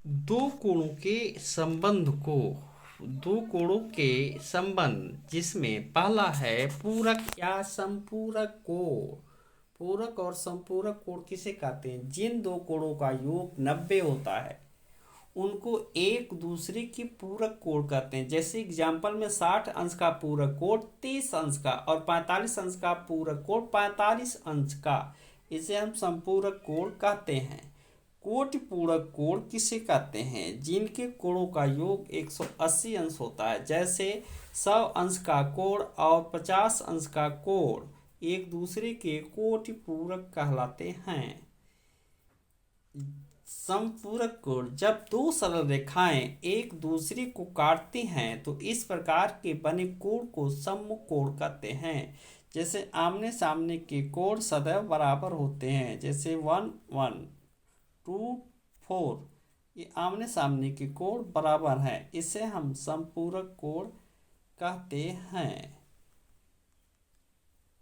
दो कोणों के संबंध को दो कोणों के संबंध जिसमें पहला है पूरक या संपूरक कोण। पूरक और संपूरक कोण किसे कहते हैं? जिन दो कोणों का योग 90 होता है उनको एक दूसरे की पूरक कोण कहते हैं। जैसे एग्जाम्पल में 60 अंश का पूरक कोण 30 अंश का और 45 अंश का पूरक कोण 45 अंश का, इसे हम संपूरक कोण कहते हैं। कोटि पूरक कोण किसे कहते हैं? जिनके कोणों का योग 180 अंश होता है। जैसे 100 अंश का कोण और 50 अंश का कोण एक दूसरे के कोटि पूरक कहलाते हैं। समपूरक कोण, जब दो सरल रेखाएं एक दूसरे को काटती हैं तो इस प्रकार के बने कोण को समकोण कहते हैं। जैसे आमने सामने के कोण सदैव बराबर होते हैं। जैसे 1 1 2 4, ये आमने सामने के कोण बराबर हैं, इसे हम समपूरक कोण कहते हैं।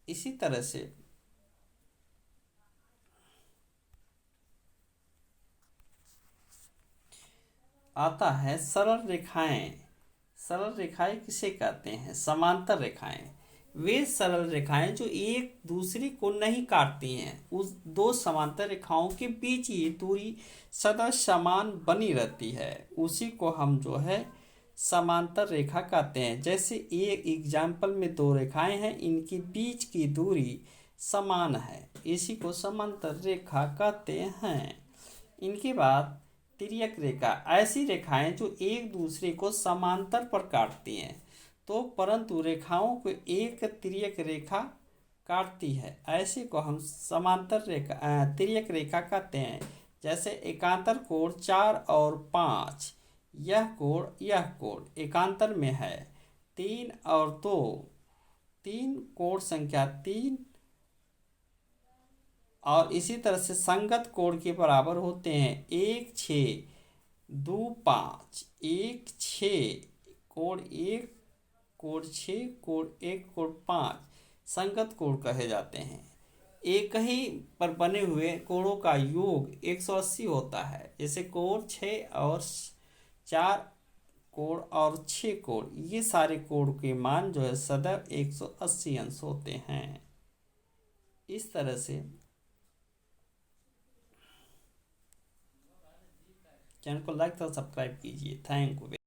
इसी तरह से आता है सरल रेखाएं। सरल रेखाएं किसे कहते हैं? समांतर रेखाएं। वे सरल रेखाएं जो एक दूसरे को नहीं काटती हैं, उस दो समांतर रेखाओं के बीच ये दूरी सदा समान बनी रहती है, उसी को हम जो है समांतर रेखा कहते हैं। जैसे एक एग्जाम्पल में दो रेखाएं हैं, इनके बीच की दूरी समान है, इसी को समांतर रेखा कहते हैं। इनके बाद तिर्यक रेखा, ऐसी रेखाएं जो एक दूसरे को समांतर पर काटती हैं तो परंतु रेखाओं को एक तिर्यक रेखा काटती है, ऐसे को हम समांतर रेखा तिर्यक रेखा कहते हैं। जैसे एकांतर कोण 4 और 5, यह कोण एकांतर में है। 3 और 2, 3 कोण संख्या 3 और इसी तरह से संगत कोण के बराबर होते हैं। 1 6 2 5, 1 6 कोण 1 कोण 6 कोण 1 कोण 5 संगत कोण कहे जाते हैं। एक ही पर बने हुए कोणों का योग 180 होता है। जैसे कोण 6 और 4 कोण और 6 कोण, ये सारे कोण के मान जो है सदैव 180 अंश होते हैं। इस तरह से चैनल को लाइक और सब्सक्राइब कीजिए। Thank you.